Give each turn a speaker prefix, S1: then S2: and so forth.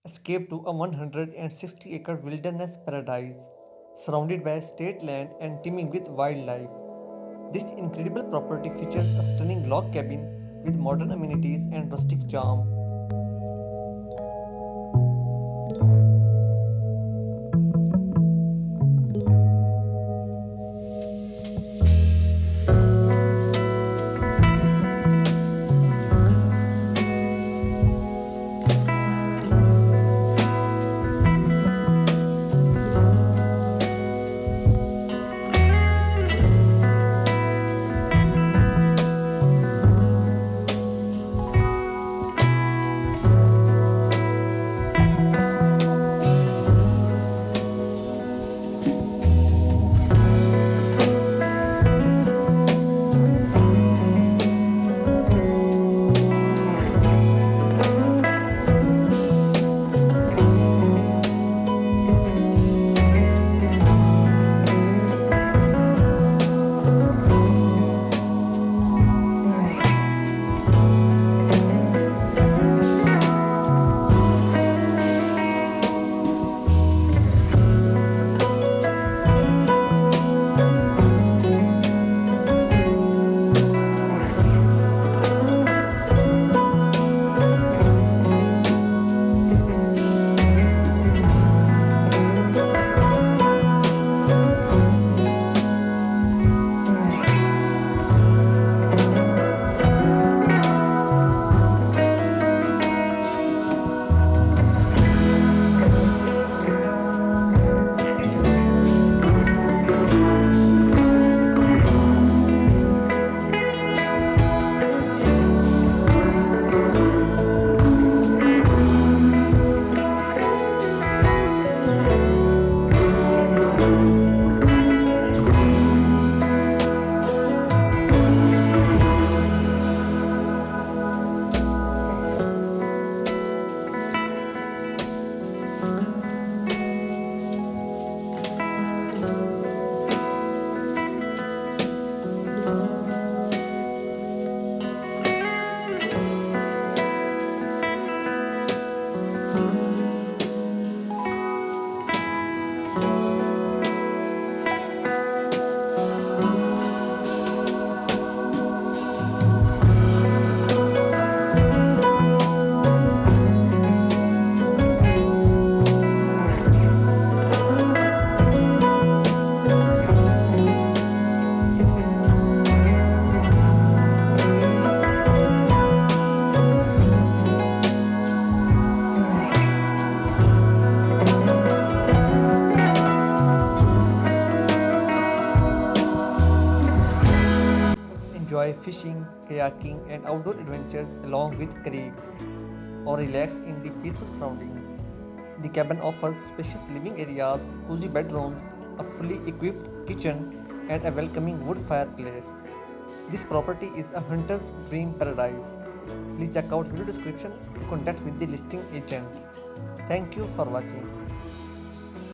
S1: Escape to a 160-acre wilderness paradise surrounded by state land and teeming with wildlife. This incredible property features a stunning log cabin with modern amenities and rustic charm. Enjoy fishing, kayaking, and outdoor adventures along with Craig, or relax in the peaceful surroundings. The cabin offers spacious living areas, cozy bedrooms, a fully equipped kitchen, and a welcoming wood fireplace. This property is a hunter's dream paradise. Please check out video description to contact with the listing agent. Thank you for watching.